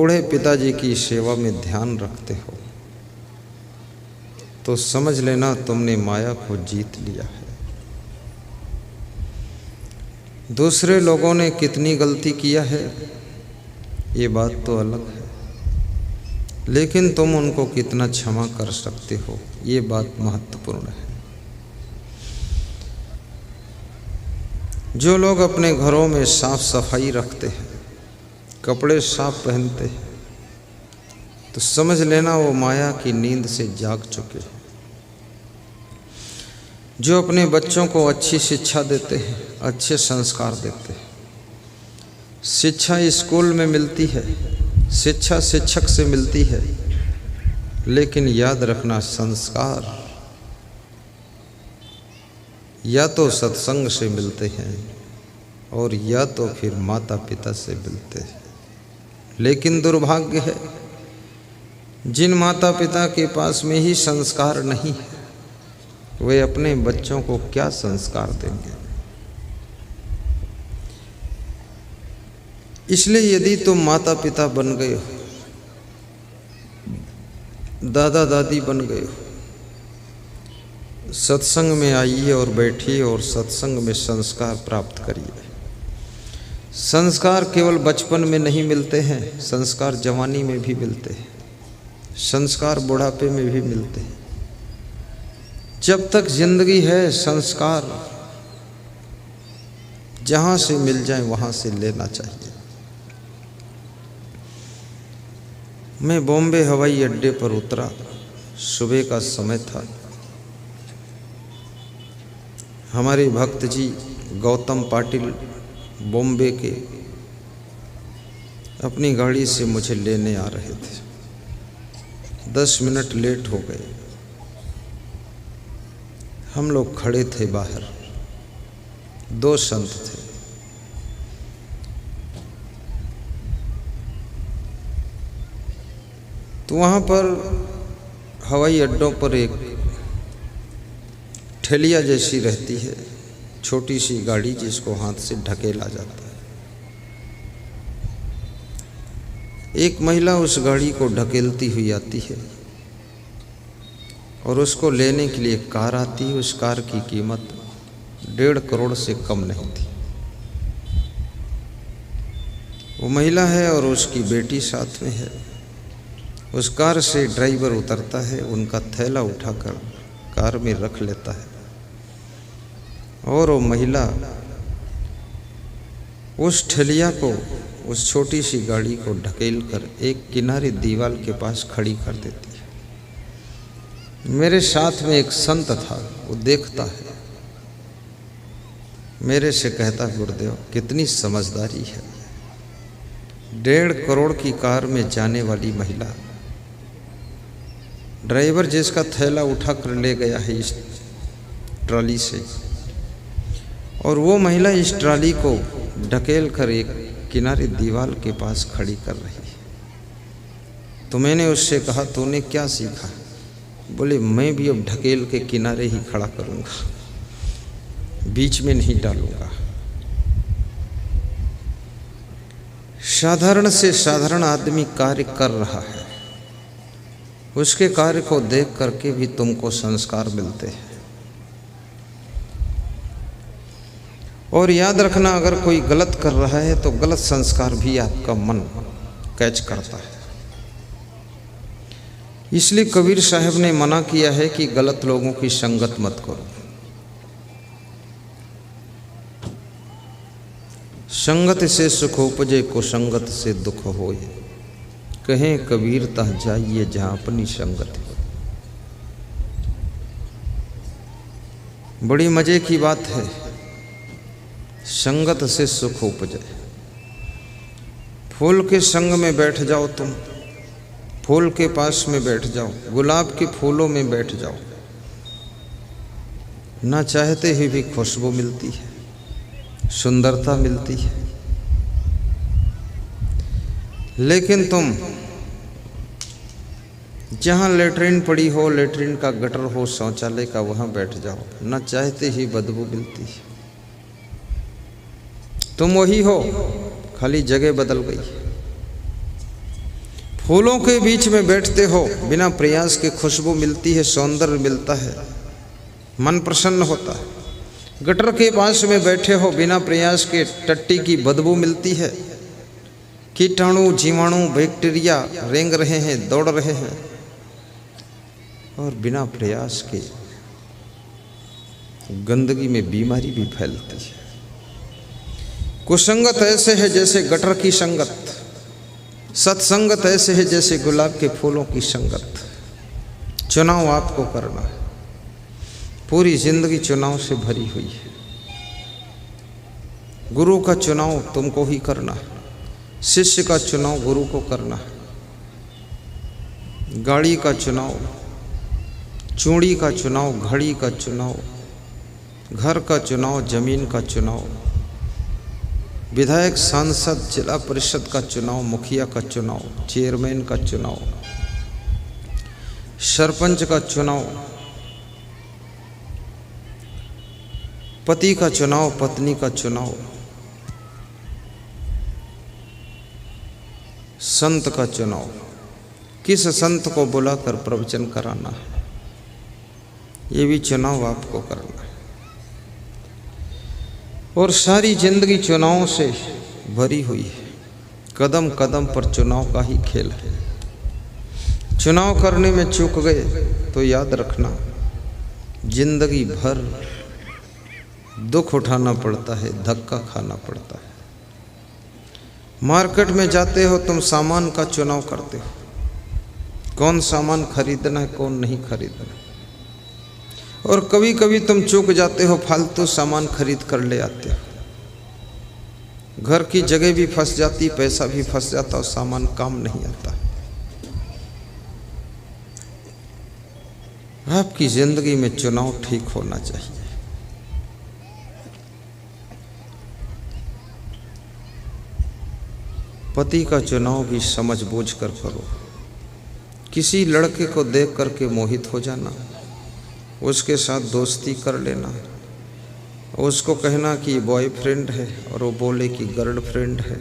बूढ़े पिताजी की सेवा में ध्यान रखते हो तो समझ लेना तुमने माया को जीत लिया है। दूसरे लोगों ने कितनी गलती किया है ये बात तो अलग है, लेकिन तुम उनको कितना क्षमा कर सकते हो ये बात महत्वपूर्ण है। जो लोग अपने घरों में साफ सफाई रखते हैं, कपड़े साफ पहनते हैं, तो समझ लेना वो माया की नींद से जाग चुके हैं। जो अपने बच्चों को अच्छी शिक्षा देते हैं, अच्छे संस्कार देते हैं, शिक्षा स्कूल में मिलती है, शिक्षा शिक्षक से मिलती है, लेकिन याद रखना संस्कार या तो सत्संग से मिलते हैं और या तो फिर माता पिता से मिलते हैं। लेकिन दुर्भाग्य है जिन माता पिता के पास में ही संस्कार नहीं है, वे अपने बच्चों को क्या संस्कार देंगे। इसलिए यदि तुम माता पिता बन गए हो, दादा दादी बन गए हो, सत्संग में आइए और बैठिए और सत्संग में संस्कार प्राप्त करिए। संस्कार केवल बचपन में नहीं मिलते हैं, संस्कार जवानी में भी मिलते हैं, संस्कार बुढ़ापे में भी मिलते हैं। जब तक जिंदगी है संस्कार जहाँ से मिल जाए वहाँ से लेना चाहिए। मैं बॉम्बे हवाई अड्डे पर उतरा, सुबह का समय था। हमारे भक्त जी गौतम पाटिल बॉम्बे के अपनी गाड़ी से मुझे लेने आ रहे थे। 10 मिनट लेट हो गए। हम लोग खड़े थे बाहर, 2 संत थे। तो वहाँ पर हवाई अड्डों पर एक ठेलिया जैसी रहती है, छोटी सी गाड़ी जिसको हाथ से ढकेला जाता है। एक महिला उस गाड़ी को ढकेलती हुई आती है और उसको लेने के लिए कार आती है। उस कार की कीमत 1.5 करोड़ से कम नहीं थी। वो महिला है और उसकी बेटी साथ में है। उस कार से ड्राइवर उतरता है, उनका थैला उठाकर कार में रख लेता है और वो महिला उस ठेलिया को, उस छोटी सी गाड़ी को ढकेल कर एक किनारे दीवार के पास खड़ी कर देती है। मेरे साथ में एक संत था, वो देखता है, मेरे से कहता, गुरुदेव कितनी समझदारी है। 1.5 करोड़ की कार में जाने वाली महिला, ड्राइवर जिसका थैला उठा कर ले गया है इस ट्रॉली से, और वो महिला इस ट्रॉली को ढकेल कर एक किनारे दीवार के पास खड़ी कर रही है। तो मैंने उससे कहा, तूने क्या सीखा? बोले, मैं भी अब ढकेल के किनारे ही खड़ा करूँगा, बीच में नहीं डालूँगा। साधारण से साधारण आदमी कार्य कर रहा है, उसके कार्य को देख करके भी तुमको संस्कार मिलते हैं। और याद रखना, अगर कोई गलत कर रहा है तो गलत संस्कार भी आपका मन कैच करता है। इसलिए कबीर साहब ने मना किया है कि गलत लोगों की संगत मत करो। संगत से सुख उपजे, कुसंगत से दुख होए। कहें कबीर तह जाइए जहाँ अपनी संगत हो। बड़ी मजे की बात है, संगत से सुख उपजे। फूल के संग में बैठ जाओ, तुम फूल के पास में बैठ जाओ, गुलाब के फूलों में बैठ जाओ, ना चाहते हुए भी खुशबू मिलती है, सुंदरता मिलती है। लेकिन तुम जहाँ लेटरिन पड़ी हो, लेटरिन का गटर हो, शौचालय का, वहाँ बैठ जाओ, ना चाहते ही बदबू मिलती है। तुम वही हो, खाली जगह बदल गई। फूलों के बीच में बैठते हो, बिना प्रयास के खुशबू मिलती है, सौंदर्य मिलता है, मन प्रसन्न होता है। गटर के पास में बैठे हो, बिना प्रयास के टट्टी की बदबू मिलती है, कीटाणु जीवाणु बैक्टीरिया रेंग रहे हैं, दौड़ रहे हैं, और बिना प्रयास के गंदगी में बीमारी भी फैलती है। कुसंगत ऐसे है जैसे गटर की संगत, सत्संगत ऐसे है जैसे गुलाब के फूलों की संगत। चुनाव आपको करना है, पूरी जिंदगी चुनाव से भरी हुई है। गुरु का चुनाव तुमको ही करना है, शिष्य का चुनाव गुरु को करना है, गाड़ी का चुनाव, चूड़ी का चुनाव, घड़ी का चुनाव, घर का चुनाव, जमीन का चुनाव, विधायक सांसद जिला परिषद का चुनाव, मुखिया का चुनाव, चेयरमैन का चुनाव, सरपंच का चुनाव, पति का चुनाव, पत्नी का चुनाव, संत का चुनाव, किस संत को बुलाकर प्रवचन कराना है, ये भी चुनाव आपको करना है। और सारी जिंदगी चुनावों से भरी हुई है, कदम कदम पर चुनाव का ही खेल है। चुनाव करने में चूक गए तो याद रखना, जिंदगी भर दुख उठाना पड़ता है, धक्का खाना पड़ता है। मार्केट में जाते हो, तुम सामान का चुनाव करते हो, कौन सामान खरीदना है, कौन नहीं खरीदना। और कभी कभी तुम चूक जाते हो, फालतू सामान खरीद कर ले आते हो, घर की जगह भी फंस जाती, पैसा भी फंस जाता और सामान काम नहीं आता। आपकी जिंदगी में चुनाव ठीक होना चाहिए। पति का चुनाव भी समझ बूझ कर करो। किसी लड़के को देख करके मोहित हो जाना, उसके साथ दोस्ती कर लेना, उसको कहना कि बॉयफ्रेंड है और वो बोले कि गर्लफ्रेंड है,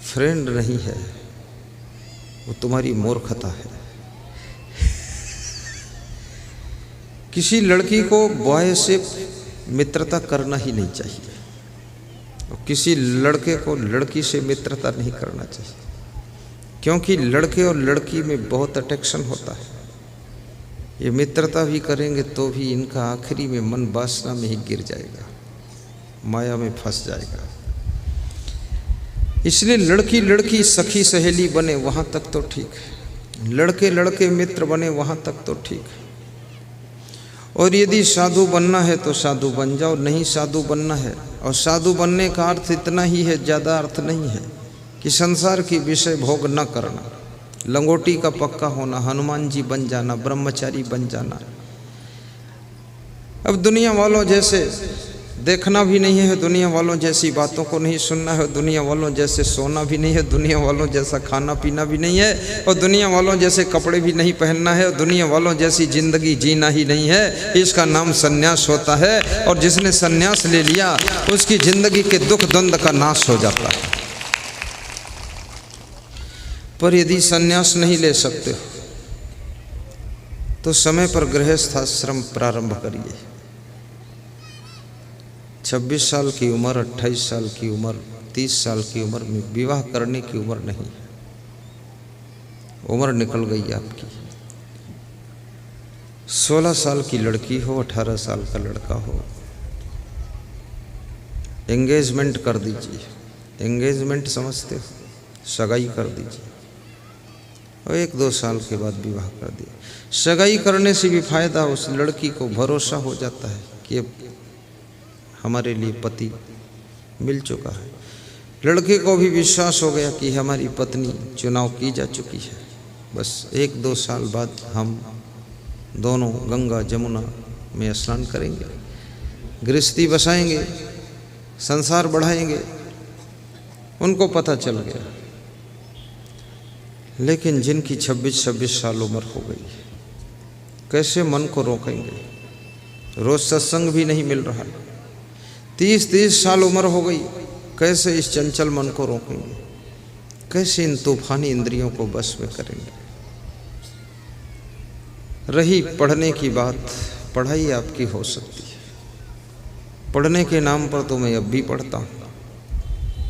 फ्रेंड नहीं है, वो तुम्हारी मूर्खता है। किसी लड़की को बॉय से मित्रता करना ही नहीं चाहिए, और किसी लड़के को लड़की से मित्रता नहीं करना चाहिए, क्योंकि लड़के और लड़की में बहुत अट्रैक्शन होता है। ये मित्रता भी करेंगे तो भी इनका आखिरी में मन वासना में ही गिर जाएगा, माया में फंस जाएगा। इसलिए लड़की लड़की सखी सहेली बने वहाँ तक तो ठीक है, लड़के लड़के मित्र बने वहाँ तक तो ठीक है। और यदि साधु बनना है तो साधु बन जाओ, नहीं साधु बनना है, और साधु बनने का अर्थ इतना ही है, ज़्यादा अर्थ नहीं है कि संसार की विषय भोग न करना, लंगोटी का पक्का होना, हनुमान जी बन जाना, ब्रह्मचारी बन जाना। अब दुनिया वालों जैसे देखना भी नहीं है, दुनिया वालों जैसी बातों को नहीं सुनना है, दुनिया वालों जैसे सोना भी नहीं है, दुनिया वालों जैसा खाना पीना भी नहीं है, और दुनिया वालों जैसे कपड़े भी नहीं पहनना है, और दुनिया वालों जैसी जिंदगी जीना ही नहीं है। इसका नाम सन्यास होता है, और जिसने सन्यास ले लिया उसकी जिंदगी के दुख द्वंद्व का नाश हो जाता है। पर यदि सन्यास नहीं ले सकते हो तो समय पर गृहस्थाश्रम प्रारंभ करिए। 26 साल की उम्र, 28 साल की उम्र, 30 साल की उम्र में विवाह करने की उम्र नहीं है, उम्र निकल गई आपकी। 16 साल की लड़की हो, 18 साल का लड़का हो, एंगेजमेंट कर दीजिए। एंगेजमेंट समझते हो, सगाई कर दीजिए, और 1-2 साल के बाद विवाह कर दिया। सगाई करने से भी फायदा, उस लड़की को भरोसा हो जाता है कि अब हमारे लिए पति मिल चुका है, लड़के को भी विश्वास हो गया कि हमारी पत्नी चुनाव की जा चुकी है। बस 1-2 साल बाद हम दोनों गंगा जमुना में स्नान करेंगे, गृहस्थी बसाएंगे, संसार बढ़ाएंगे। उनको पता चल गया। लेकिन जिनकी 26-26 साल उम्र हो गई, कैसे मन को रोकेंगे? रोज सत्संग भी नहीं मिल रहा। 30-30 साल उम्र हो गई, कैसे इस चंचल मन को रोकेंगे? कैसे इन तूफानी इंद्रियों को बस में करेंगे। रही पढ़ने की बात, पढ़ाई आपकी हो सकती है। पढ़ने के नाम पर तो मैं अब भी पढ़ता हूँ,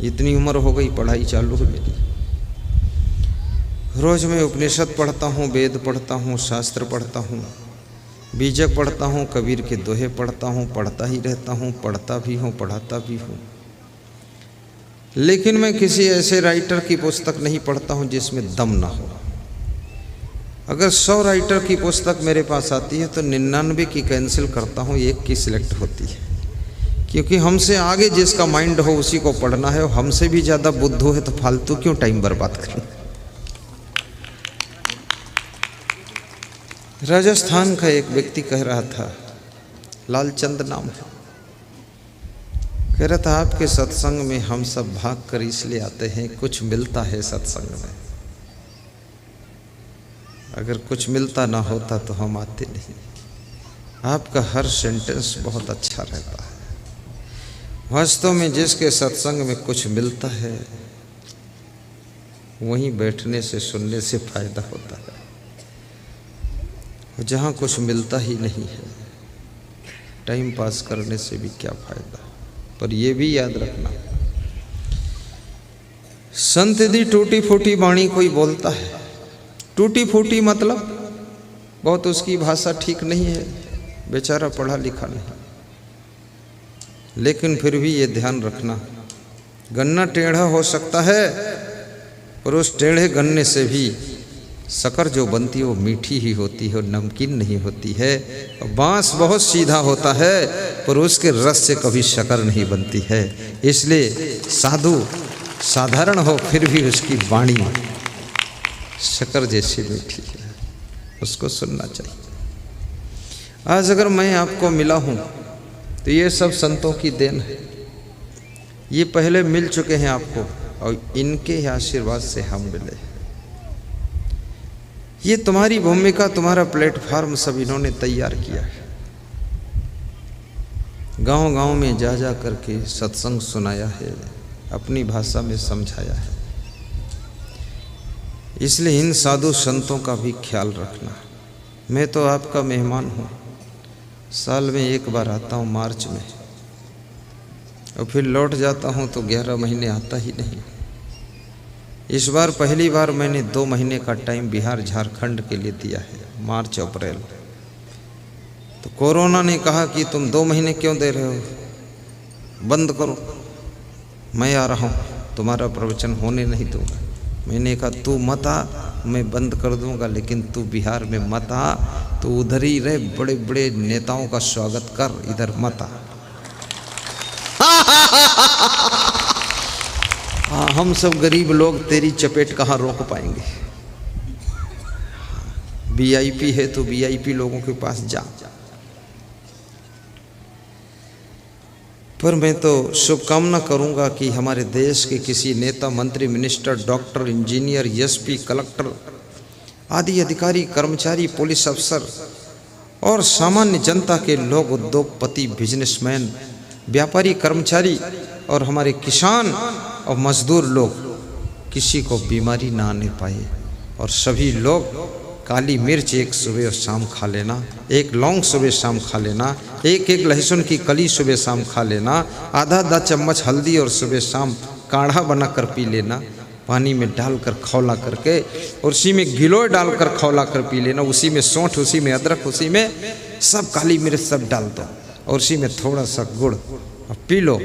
इतनी उम्र हो गई पढ़ाई चालू है मेरी। रोज मैं उपनिषद पढ़ता हूँ, वेद पढ़ता हूँ, शास्त्र पढ़ता हूँ, बीजक पढ़ता हूँ, कबीर के दोहे पढ़ता हूँ, पढ़ता ही रहता हूँ, पढ़ता भी हूँ, पढ़ाता भी हूँ। लेकिन मैं किसी ऐसे राइटर की पुस्तक नहीं पढ़ता हूँ जिसमें दम ना हो। अगर 100 राइटर की पुस्तक मेरे पास आती है तो 99 की कैंसिल करता हूँ, एक की सिलेक्ट होती है। क्योंकि हमसे आगे जिसका माइंड हो उसी को पढ़ना है, और हमसे भी ज़्यादा बुद्धू है तो फालतू क्यों टाइम बर्बाद करें। राजस्थान का एक व्यक्ति कह रहा था, लालचंद नाम है, कह रहा था आपके सत्संग में हम सब भाग कर इसलिए आते हैं कुछ मिलता है सत्संग में, अगर कुछ मिलता ना होता तो हम आते नहीं। आपका हर सेंटेंस बहुत अच्छा रहता है। वास्तव में जिसके सत्संग में कुछ मिलता है वहीं बैठने से सुनने से फायदा होता है, और जहाँ कुछ मिलता ही नहीं है टाइम पास करने से भी क्या फायदा। पर यह भी याद रखना, संत दी टूटी फूटी वाणी कोई बोलता है, टूटी फूटी मतलब बहुत उसकी भाषा ठीक नहीं है, बेचारा पढ़ा लिखा नहीं, लेकिन फिर भी ये ध्यान रखना, गन्ना टेढ़ा हो सकता है पर उस टेढ़े गन्ने से भी शक्कर जो बनती है वो मीठी ही होती है और नमकीन नहीं होती है। और बांस बहुत सीधा होता है पर उसके रस से कभी शक्कर नहीं बनती है। इसलिए साधु साधारण हो फिर भी उसकी वाणी शक्कर जैसी मीठी है, उसको सुनना चाहिए। आज अगर मैं आपको मिला हूँ तो ये सब संतों की देन है। ये पहले मिल चुके हैं आपको और इनके ही आशीर्वाद से हम मिले। ये तुम्हारी भूमिका, तुम्हारा प्लेटफॉर्म सब इन्होंने तैयार किया है। गांव-गांव में जा जा करके सत्संग सुनाया है, अपनी भाषा में समझाया है। इसलिए इन साधु संतों का भी ख्याल रखना। मैं तो आपका मेहमान हूँ, साल में एक बार आता हूँ मार्च में, और फिर लौट जाता हूँ तो 11 महीने आता ही नहीं। इस बार पहली बार मैंने 2 महीने का टाइम बिहार झारखंड के लिए दिया है, मार्च अप्रैल। तो कोरोना ने कहा कि तुम 2 महीने क्यों दे रहे हो, बंद करो। मैं आ रहा हूँ, तुम्हारा प्रवचन होने नहीं दूंगा। मैंने कहा तू मत आ, मैं बंद कर दूंगा, लेकिन तू बिहार में मत आ, तू उधर ही रह, बड़े बड़े नेताओं का स्वागत कर, इधर मत आ। हम सब गरीब लोग तेरी चपेट कहाँ रोक पाएंगे। वीआईपी है तो वीआईपी लोगों के पास जा। पर मैं तो शुभकामना करूंगा कि हमारे देश के किसी नेता, मंत्री, minister, doctor, engineer, SP, collector आदि अधिकारी, कर्मचारी, पुलिस अफसर और सामान्य जनता के लोग, उद्योगपति, बिजनेसमैन, व्यापारी, कर्मचारी और हमारे किसान और मजदूर लोग किसी को बीमारी ना आने पाए, और सभी लोग काली मिर्च एक सुबह और शाम खा लेना, एक लौंग सुबह शाम खा लेना, एक लहसुन की कली सुबह शाम खा लेना, आधा चम्मच हल्दी और सुबह शाम काढ़ा बनाकर पी लेना, पानी में डालकर खौला करके, और उसी में गिलोय डालकर खौला कर पी लेना, उसी में सौंठ, उसी में अदरक, उसी में सब काली मिर्च सब डाल दो, और उसी में थोड़ा सा गुड़ और पी लो।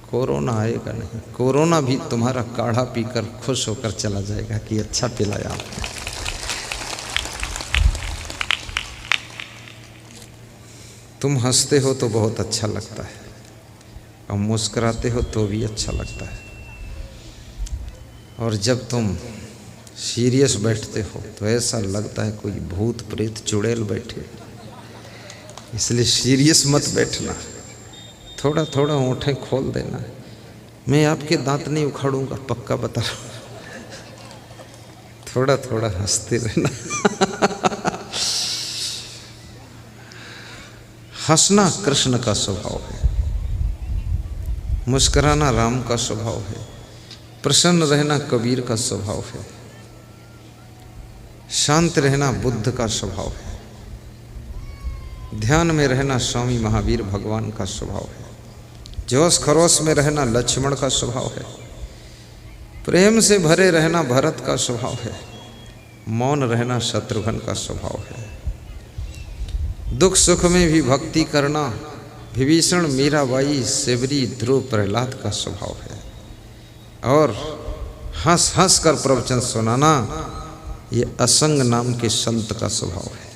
कोरोना आएगा नहीं, कोरोना भी तुम्हारा काढ़ा पीकर खुश होकर चला जाएगा कि अच्छा पिलाया आपने। तुम हंसते हो तो बहुत अच्छा लगता है, और मुस्कुराते हो तो भी अच्छा लगता है, और जब तुम सीरियस बैठते हो तो ऐसा लगता है कोई भूत प्रेत चुड़ैल बैठे। इसलिए सीरियस मत बैठना, थोड़ा थोड़ा होंठें खोल देना। मैं आपके दांत नहीं उखाड़ूंगा, पक्का बता रहा हूँ। थोड़ा थोड़ा हंसते रहना। हंसना कृष्ण का स्वभाव है, मुस्कुराना राम का स्वभाव है। प्रसन्न रहना कबीर का स्वभाव है, शांत रहना बुद्ध का स्वभाव है, ध्यान में रहना स्वामी महावीर भगवान का स्वभाव है, जोश खरोश में रहना लक्ष्मण का स्वभाव है, प्रेम से भरे रहना भरत का स्वभाव है, मौन रहना शत्रुघ्न का स्वभाव है, दुख सुख में भी भक्ति करना विभीषण मीराबाई सेवरी ध्रुव प्रहलाद का स्वभाव है, और हंस हंस कर प्रवचन सुनाना ये असंग नाम के संत का स्वभाव है।